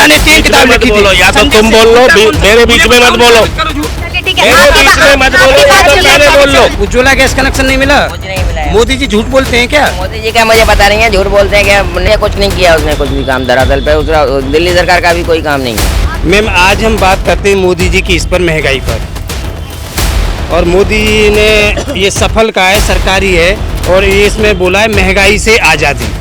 ने 3 किताब लिखी थी। या तो तुम बोल लो, मेरे बीच में मत बोलो, चलिए ठीक है, मेरे बीच में मत बोलो, या तो पहले बोल लो। उज्ज्वला गैस कनेक्शन नहीं मिला? कुछ नहीं मिला है। मोदी जी झूठ बोलते हैं क्या? मोदी जी का मुझे पता नहीं है, झूठ बोलते हैं क्या? ने कुछ नहीं किया, उसने कुछ भी काम धरातल पे उसका दिल्ली सरकार का भी कोई काम नहीं है। मैम आज हम बात करते हैं मोदी जी की इस पर महंगाई पर, और मोदी ने ये सफल कहा है, सरकारी है, और ये इसमें बोला है महंगाई से आज़ादी।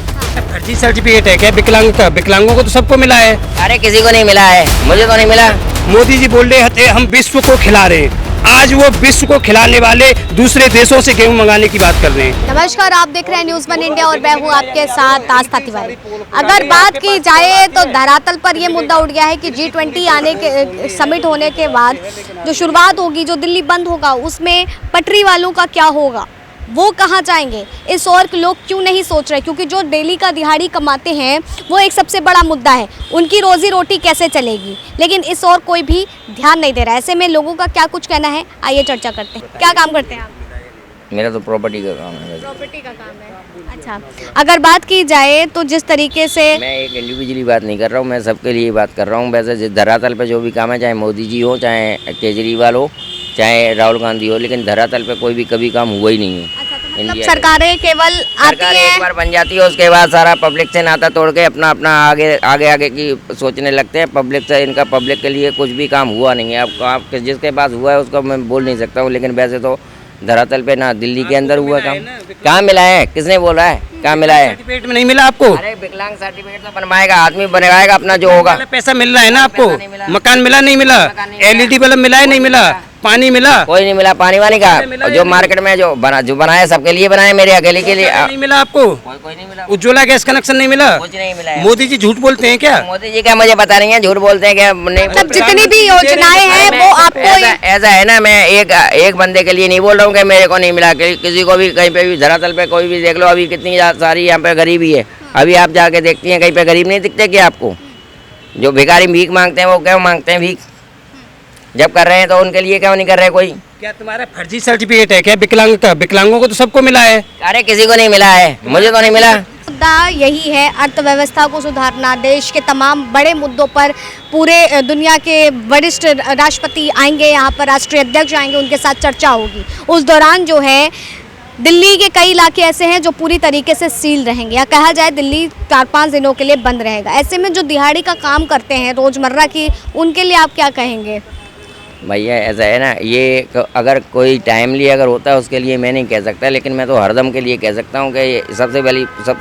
फर्जी सर्टिफिकेट है क्या विकलांग का? विकलांगों को तो सबको मिला है। अरे किसी को नहीं मिला है, मुझे तो नहीं मिला। मोदी जी बोल रहे थे हम विश्व को खिला रहे हैं, आज वो विश्व को खिलाने वाले दूसरे देशों से गेहूं मंगाने की बात कर रहे हैं। नमस्कार, आप देख रहे हैं न्यूज़ 1 इंडिया और मैं हूँ आपके साथ आस्था तिवारी। अगर बात की जाए तो धरातल पर ये मुद्दा उठ गया है कि G20 आने के समिट होने के बाद जो शुरुआत होगी, जो दिल्ली बंद होगा, उसमें पटरी वालों का क्या होगा, वो कहाँ जाएंगे, इस और लोग क्यों नहीं सोच रहे? क्योंकि जो डेली का दिहाड़ी कमाते हैं वो एक सबसे बड़ा मुद्दा है, उनकी रोजी रोटी कैसे चलेगी, लेकिन इस और कोई भी ध्यान नहीं दे रहा है। ऐसे में लोगों का क्या कुछ कहना है, आइए चर्चा करते हैं। क्या काम करते हैं आप? मेरा तो प्रॉपर्टी का काम है। प्रॉपर्टी का काम है। अच्छा, अगर बात की जाए तो जिस तरीके से मैं एक इंडिविजुअली बात नहीं कर रहा हूँ, मैं सबके लिए बात कर रहा हूँ। वैसे जिस धरातल पे जो भी काम है, चाहे मोदी जी हो, चाहे केजरीवाल हो, चाहे राहुल गांधी हो, लेकिन धरातल पे कोई भी कभी काम हुआ ही नहीं है। अच्छा, तो मतलब सरकारें केवल आती सरकार हैं, एक बार बन जाती है, उसके बाद सारा पब्लिक से नाता तोड़ के अपना अपना आगे की सोचने लगते हैं। पब्लिक से इनका पब्लिक के लिए कुछ भी काम हुआ नहीं है। अब आप जिसके पास हुआ है उसको मैं बोल नहीं सकता हूँ, लेकिन वैसे तो धरातल पे ना दिल्ली के अंदर हुआ काम। कहाँ मिला है? किसने बोला है? कहाँ मिला है? सर्टिफिकेट में नहीं मिला आपको? अरे विकलांग सर्टिफिकेट तो बनवाएगा आदमी, बनवाएगा अपना जो होगा। पैसा मिल रहा है ना आपको? मकान मिला नहीं मिला? LED बल्ब मिला है नहीं मिला? पानी मिला? कोई नहीं मिला। पानी वानी का जो मार्केट में जो बनाया सबके लिए बनाया, मेरे अकेले के लिए नहीं मिला आपको? कोई नहीं मिला। उज्ज्वला गैस कनेक्शन नहीं मिला? कुछ नहीं मिला है। मोदी जी झूठ बोलते हैं क्या? मोदी जी का मुझे पता नहीं है, झूठ बोलते हैं क्या? नहीं, मतलब जितनी भी योजनाएं हैं वो आपको ऐसा है ना, मैं एक बंदे के लिए नहीं बोल रहा हूँ कि मेरे को नहीं मिला। किसी को भी कहीं पे भी धरातल पे कोई भी देख लो, अभी कितनी सारी यहाँ पे गरीबी है। अभी आप जाके देखती हैं, कहीं पे गरीब नहीं दिखते क्या आपको? जो भिखारी भीख मांगते हैं वो क्यों मांगते हैं भीख? जब कर रहे हैं तो उनके लिए क्यों नहीं कर रहे कोई? क्या तुम्हारा फर्जी सर्टिफिकेट है क्या विकलांग का? विकलांगों को तो सबको मिला है। अरे किसी को नहीं मिला है, मुझे तो नहीं मिला। मुद्दा यही है, अर्थव्यवस्था को सुधारना। देश के तमाम बड़े मुद्दों पर पूरे दुनिया के वरिष्ठ राष्ट्रपति आएंगे, यहाँ पर राष्ट्रीय अध्यक्ष आएंगे, उनके साथ चर्चा होगी। उस दौरान जो है दिल्ली के कई इलाके ऐसे हैं जो पूरी तरीके से सील रहेंगे, या कहा जाए दिल्ली 4-5 दिनों के लिए बंद रहेगा। ऐसे में जो दिहाड़ी का काम करते हैं रोज़मर्रा की, उनके लिए आप क्या कहेंगे? भैया ऐसा है ना, ये अगर कोई टाइमली अगर होता है उसके लिए मैं नहीं कह सकता, लेकिन मैं तो हरदम के लिए कह सकता हूँ कि सबसे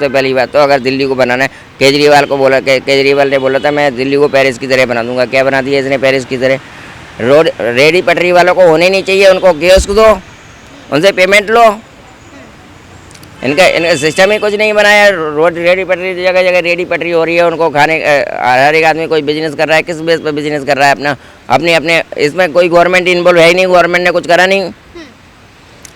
पहली बात तो अगर दिल्ली को बनाना है, केजरीवाल ने बोला था मैं दिल्ली को पेरिस की तरह बना दूंगा। क्या बना दिया इसने पेरिस की तरह? रोड रेडी पटरी वालों को होने नहीं चाहिए, उनको कियोस्क दो, उनसे पेमेंट लो। इनका सिस्टम ही कुछ नहीं बनाया। रोड रेडी पटरी, जगह जगह रेडी पटरी हो रही है, उनको खाने हर एक आदमी कोई बिजनेस कर रहा है। किस बेस पर बिजनेस कर रहा है? अपने इसमें कोई गवर्नमेंट इन्वॉल्व है ही नहीं, गवर्नमेंट ने कुछ करा नहीं।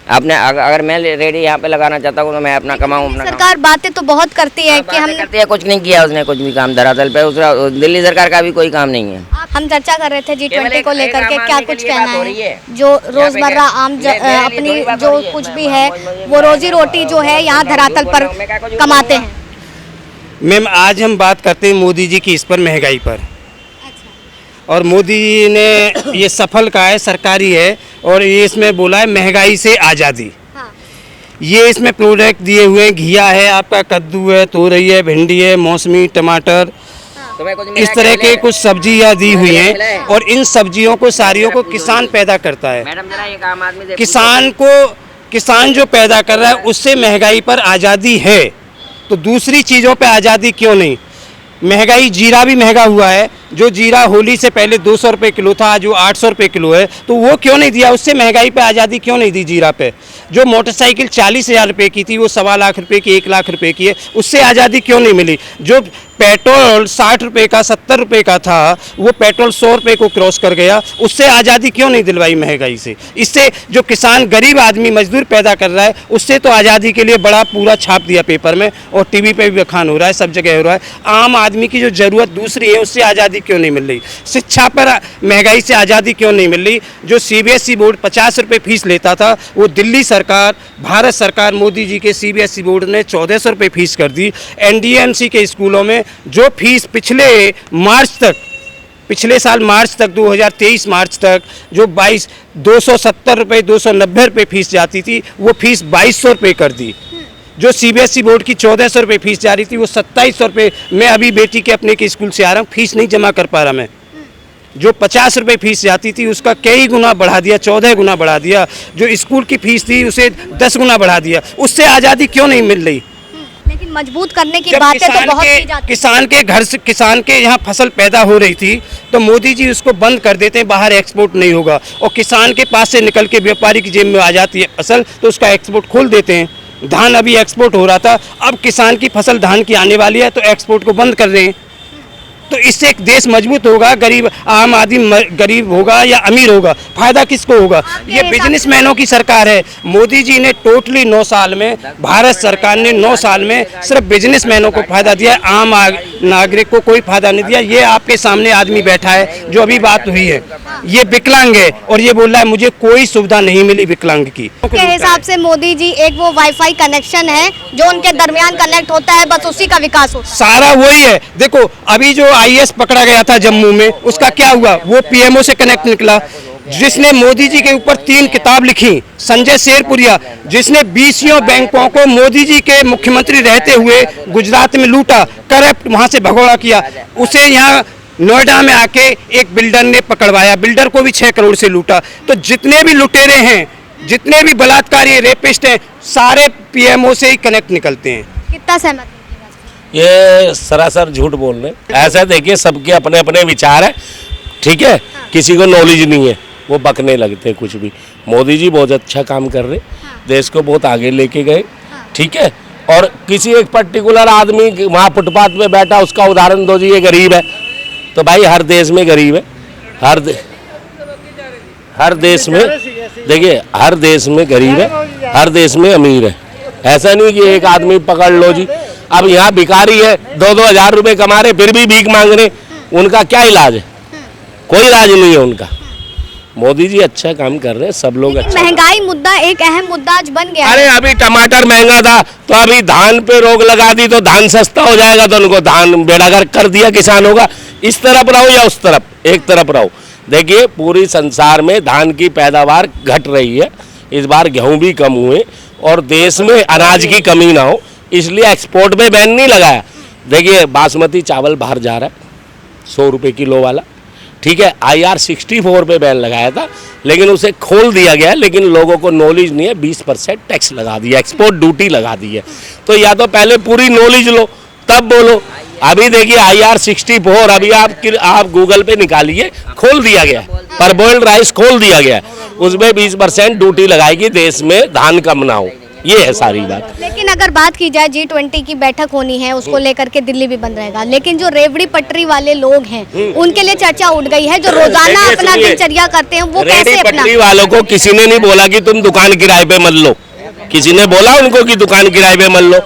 आपने अगर मैं रेडी यहाँ पे लगाना चाहता हूँ तो मैं अपना कमाऊँ, अपना सरकार बातें तो बहुत करती है कि हम करती है, कुछ नहीं किया उसने, कुछ भी काम धरातल पे उसका दिल्ली सरकार का भी कोई काम नहीं है। हम चर्चा कर रहे थे G20 को लेकर के, क्या कुछ कहना हो रही है? है। जो रोजमर्रा अपनी जो कुछ भी है वो रोजी रोटी जो है यहाँ धरातल पर कमाते हैं। मैम आज हम बात करते हैं मोदी जी की इस पर महंगाई पर, और मोदी ने ये सफल कहा है, सरकारी है, और ये इसमें बोला है महंगाई से आज़ादी। हाँ। ये इसमें प्रोडक्ट दिए हुए हैं, घिया है, आपका कद्दू है, तोरई है, भिंडी है, मौसमी, टमाटर, इस तरह के कुछ सब्जियां दी हुई हैं, और इन सब्जियों को सारियों को किसान पैदा करता है। मैडम जरा एक आम आदमी से किसान जो पैदा कर रहा है उससे महंगाई पर आज़ादी है, तो दूसरी चीज़ों पे आज़ादी क्यों नहीं? महंगाई, जीरा भी महंगा हुआ है। जो जीरा होली से पहले 200 रुपये किलो था, आज वो 800 रुपये किलो है, तो वो क्यों नहीं दिया? उससे महंगाई पे आज़ादी क्यों नहीं दी जीरा पे? जो मोटरसाइकिल 40,000 रुपये की थी वो 1.25 लाख रुपये की, 1 लाख रुपये की है, उससे आज़ादी क्यों नहीं मिली? जो पेट्रोल 60 रुपये का, 70 रुपये का था, वो पेट्रोल 100 रुपये को क्रॉस कर गया, उससे आज़ादी क्यों नहीं दिलवाई महंगाई से? इससे जो किसान गरीब आदमी मजदूर पैदा कर रहा है उससे तो आज़ादी के लिए बड़ा पूरा छाप दिया पेपर में, और TV पे भी बखान हो रहा है, सब जगह हो रहा है। आम आदमी की जो ज़रूरत दूसरी है उससे आज़ादी क्यों नहीं मिल रही? शिक्षा पर महंगाई से आज़ादी क्यों नहीं मिल रही? जो CBSE बोर्ड 50 रुपये फीस लेता था, वो दिल्ली सरकार, भारत सरकार, मोदी जी के CBSE बोर्ड ने 1400 रुपये फीस कर दी। NDMC के स्कूलों में जो फीस पिछले साल मार्च तक 2023 मार्च तक जो 270 रुपये 290 रुपये फीस जाती थी, वो फीस 2200 रुपये कर दी। जो सीबीएसई बोर्ड की 1400 रुपये फीस जा रही थी, वो 2700 रुपये। मैं अभी बेटी के अपने के स्कूल से आ रहा हूँ, फीस नहीं जमा कर पा रहा मैं। जो 50 रुपये फीस जाती थी, उसका कई गुना बढ़ा दिया, 14 गुना बढ़ा दिया। जो स्कूल की फीस थी, उसे 10 गुना बढ़ा दिया। उससे आज़ादी क्यों नहीं मिल रही? लेकिन मजबूत करने की जब बातें तो बहुत की जाती किसान के घर से, किसान के यहाँ फसल पैदा हो रही थी, तो मोदी जी उसको बंद कर देते हैं, बाहर एक्सपोर्ट नहीं होगा। और किसान के पास से निकल के व्यापारी की जेब में आ जाती है फसल, तो उसका एक्सपोर्ट खोल देते हैं। धान अभी एक्सपोर्ट हो रहा था, अब किसान की फसल धान की आने वाली है, तो एक्सपोर्ट को बंद कर रहे हैं। तो इससे एक देश मजबूत होगा, गरीब आम आदमी गरीब होगा या अमीर होगा, फायदा किसको होगा? ये बिजनेसमैनों की सरकार है। मोदी जी ने टोटली 9 साल में, भारत सरकार ने 9 साल में सिर्फ बिजनेसमैनों को फायदा दिया, आम नागरिक को कोई फायदा नहीं दिया। ये आपके सामने आदमी बैठा है, जो अभी बात हुई है, ये विकलांग है और ये बोल रहा है मुझे कोई सुविधा नहीं मिली विकलांग की। के हिसाब से मोदी जी एक वो वाईफाई कनेक्शन है जो उनके दरमियान कनेक्ट होता है, बस उसी का विकास होता है। सारा वही है। देखो अभी जो आईएएस पकड़ा गया था जम्मू में, उसका क्या हुआ? वो पीएमओ से कनेक्ट निकला। जिसने मोदी जी के ऊपर 3 किताब लिखी, संजय शेरपुरिया, जिसने 20 बैंकों को मोदी जी के मुख्यमंत्री रहते हुए गुजरात में लूटा, करप्ट वहां से भगोड़ा किया, उसे यहाँ नोएडा में आके एक बिल्डर ने पकड़वाया, बिल्डर को भी 6 करोड़ से लूटा। तो जितने भी लुटेरे हैं, जितने भी बलात्कारी रेपिस्ट हैं, सारे पीएमओ से ही कनेक्ट निकलते हैं। कितना सहमत? ये सरासर झूठ बोल रहे हैं। ऐसा देखिए, सबके अपने अपने विचार है, ठीक है। किसी को नॉलेज नहीं है, वो बकने लगते हैं कुछ भी। मोदी जी बहुत अच्छा काम कर रहे, देश को बहुत आगे लेके गए, ठीक है। और किसी एक पर्टिकुलर आदमी वहाँ फुटपाथ पे बैठा, उसका उदाहरण दो जी, ये गरीब है, तो भाई हर देश में गरीब है, हर देश में देखिए, हर देश में गरीब है, हर देश में अमीर है। ऐसा नहीं कि एक आदमी पकड़ लो जी। अब यहाँ भिखारी है, 2-2 हज़ार रुपये कमा रहे, फिर भी भीख मांग रहे, उनका क्या इलाज है? कोई इलाज नहीं है उनका। मोदी जी अच्छा काम कर रहे हैं, सब लोग अच्छा। महंगाई मुद्दा एक अहम मुद्दा आज बन गया। अरे अभी टमाटर महंगा था, तो अभी धान पे रोक लगा दी, तो धान सस्ता हो जाएगा, तो उनको धान बेड़ागर कर दिया किसानों का। इस तरफ रहो या उस तरफ, एक तरफ रहो। देखिए पूरी संसार में धान की पैदावार घट रही है, इस बार गेहूं भी कम हुए, और देश में अनाज की कमी ना हो, इसलिए एक्सपोर्ट पे बैन नहीं लगाया। देखिए बासमती चावल बाहर जा रहा है 100 रुपये किलो वाला, ठीक है। IR 64 पे बैन लगाया था, लेकिन उसे खोल दिया गया, लेकिन लोगों को नॉलेज नहीं है, 20% टैक्स लगा दिया, एक्सपोर्ट ड्यूटी लगा दी है। तो या तो पहले पूरी नॉलेज लो तब बोलो। अभी देखिए IR 64 अभी आप गूगल पे निकालिए, खोल दिया गया, पर बॉइल्ड राइस खोल दिया गया, उसमें 20% ड्यूटी लगाएगी, देश में धान कम ना हो। ये है सारी बात। लेकिन अगर बात की जाए G20 की बैठक होनी है, उसको लेकर के दिल्ली भी बंद रहेगा, लेकिन जो रेवड़ी पटरी वाले लोग हैं उनके लिए चर्चा उठ गई है, जो रोजाना अपना दिनचर्या करते हैं, वो कैसे अपना। पटरी वालों को किसी ने नहीं बोला कि तुम दुकान किराए पे मत लो, किसी ने बोला उनको कि दुकान किराए पे मत लो।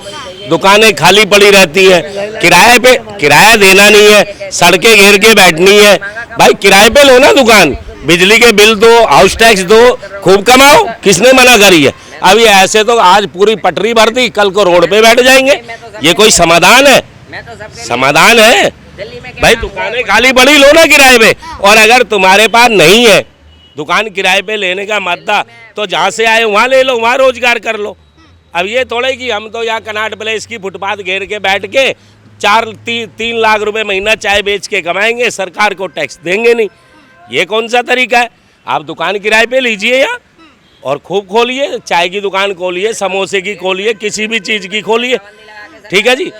दुकानें खाली पड़ी रहती हैं, किराए पे, किराया देना नहीं है, सड़कें घेर के बैठनी है। भाई किराए पे लो ना दुकान, बिजली के बिल दो, हाउस टैक्स दो, खूब कमाओ, किसने मना करी है? अभी ऐसे तो आज पूरी पटरी भर दी, कल को रोड पे बैठ जाएंगे, ये कोई समाधान है? समाधान है? भाई दुकानें खाली पड़ी, लो ना किराए पे। और अगर तुम्हारे पास नहीं है दुकान किराए पे लेने का मद्दा, तो जहाँ से आए वहाँ ले लो, वहाँ रोजगार कर लो। अब ये थोड़े कि हम तो यहाँ कनाट प्लेस की फुटपाथ घेर के बैठ के 3 लाख रुपए महीना चाय बेच के कमाएंगे, सरकार को टैक्स देंगे नहीं। ये कौन सा तरीका है? आप दुकान किराए पे लीजिए यहाँ और खूब खोलिए, चाय की दुकान खोलिए, समोसे की खोलिए, किसी भी चीज़ की खोलिए, ठीक है जी।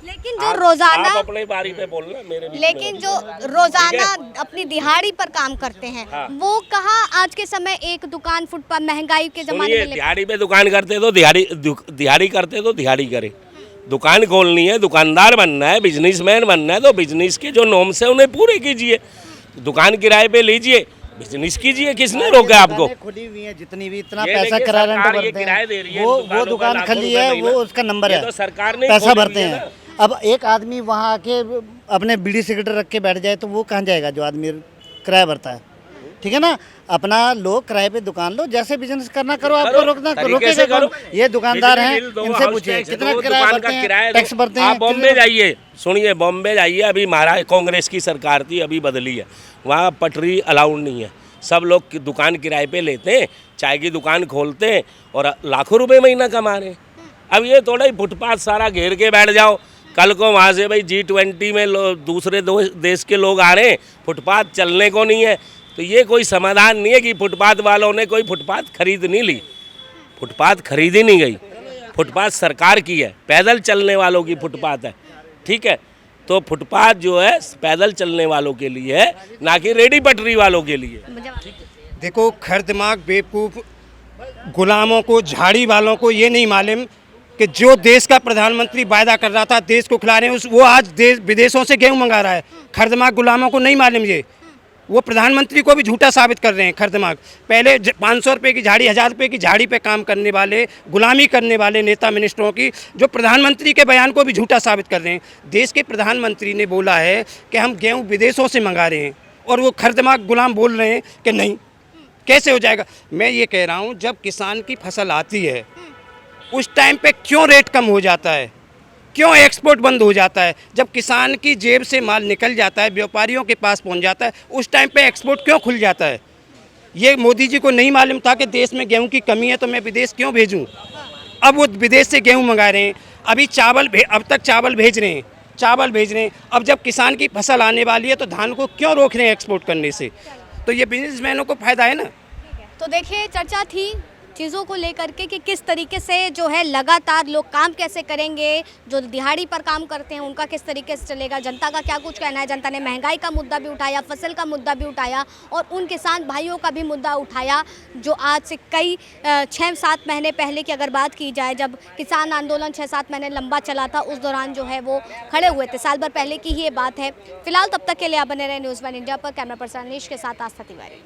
लेकिन जो रोजाना आप अपने बारी पे बोलना, मेरे बीच में लेकिन जो रोजाना अपनी दिहाड़ी पर काम करते हैं, वो कहाँ आज के समय एक दुकान फुटपाथ महंगाई के जमाने में दिहाड़ी पे दुकान करते तो दिहाड़ी करते तो दिहाड़ी करे। दुकान खोलनी है, दुकानदार बनना है, बिजनेसमैन बनना है, तो बिजनेस के जो नॉर्म्स है उन्हें पूरे कीजिए। दुकान किराए पे लीजिए, बिजनेस कीजिए, किसने रोका आपको? खुली हुई है जितनी भी, इतना पैसा किराया रेंट भरते हैं, वो दुकान खाली है, वो उसका नंबर है, तो सरकार ने पैसा भरते हैं। अब एक आदमी वहाँ आके अपने बीड़ी सिगरेट रख के बैठ जाए तो वो कहाँ जाएगा? जो आदमी किराया भरता है, ठीक है ना, अपना लो किराए पे दुकान लो, जैसे बिजनेस करना करो, आपको करो, रोकना तरीके रोकेगा से करो। कौन? ये दुकानदार बिजली हैं, बिल दो, इनसे हाउस पूछिए टैक्स कितना दो, किराया दुकान भरते का हैं, किराया टैक्स दो। भरते हैं। आप बॉम्बे जाइए, सुनिए, बॉम्बे जाइए, अभी महाराज कांग्रेस की सरकार थी, अभी बदली है, वहाँ पटरी अलाउड नहीं है, सब लोग की दुकान किराए पे लेते हैं, चाय की दुकान खोलते हैं और लाखों रुपए महीना कमा रहे हैं। अब ये थोड़ा ही फुटपाथ सारा घेर के बैठ जाओ, कल को वहाँ से भाई G20 में दूसरे देश के लोग आ रहे हैं, फुटपाथ चलने को नहीं है, तो ये कोई समाधान नहीं है कि फुटपाथ वालों ने कोई फुटपाथ खरीद नहीं ली, फुटपाथ खरीदी नहीं गई, फुटपाथ सरकार की है, पैदल चलने वालों की फुटपाथ है, ठीक है। तो फुटपाथ जो है पैदल चलने वालों के लिए है, ना कि रेडी पटरी वालों के लिए। देखो, खरदिमाग बेवकूफ़ गुलामों को, झाड़ी वालों को ये नहीं मालूम कि जो देश का प्रधानमंत्री वायदा कर रहा था देश को खिला रहे हैं, वो आज देश विदेशों से गेहूं मंगा रहा है। खरदिमाग गुलामों को नहीं मालूम ये, वो प्रधानमंत्री को भी झूठा साबित कर रहे हैं। खरदिमाग पहले 500 रुपये की झाड़ी, 1000 रुपये की झाड़ी पे काम करने वाले, गुलामी करने वाले नेता मिनिस्टरों की, जो प्रधानमंत्री के बयान को भी झूठा साबित कर रहे हैं। देश के प्रधानमंत्री ने बोला है कि हम गेहूँ विदेशों से मंगा रहे हैं, और वो खरदिमाग गुलाम बोल रहे हैं कि नहीं, कैसे हो जाएगा। मैं ये कह रहा हूँ, जब किसान की फसल आती है उस टाइम पे क्यों रेट कम हो जाता है, क्यों एक्सपोर्ट बंद हो जाता है? जब किसान की जेब से माल निकल जाता है, व्यापारियों के पास पहुंच जाता है, उस टाइम पे एक्सपोर्ट क्यों खुल जाता है? ये मोदी जी को नहीं मालूम था कि देश में गेहूं की कमी है, तो मैं विदेश क्यों भेजूं? अब वो विदेश से गेहूं मंगा रहे हैं, अभी अब तक चावल भेज रहे हैं, चावल भेज रहे हैं। अब जब किसान की फसल आने वाली है तो धान को क्यों रोक रहे हैं एक्सपोर्ट करने से? तो ये बिजनेसमैनों को फायदा है ना। तो देखिए, चर्चा थी चीज़ों को लेकर के कि किस तरीके से जो है लगातार लोग काम कैसे करेंगे, जो दिहाड़ी पर काम करते हैं उनका किस तरीके से चलेगा, जनता का क्या कुछ कहना है। जनता ने महंगाई का मुद्दा भी उठाया, फसल का मुद्दा भी उठाया, और उन किसान भाइयों का भी मुद्दा उठाया जो आज से कई 6-7 महीने पहले की अगर बात की जाए, जब किसान आंदोलन 6-7 महीने लंबा चला था, उस दौरान जो है वो खड़े हुए थे। साल भर पहले की ही ये बात है। फिलहाल तब तक के लिए आप बने रहे न्यूज़ 1 इंडिया पर। कैमरा पर्सन अनीश के साथ आस्था तिवारी।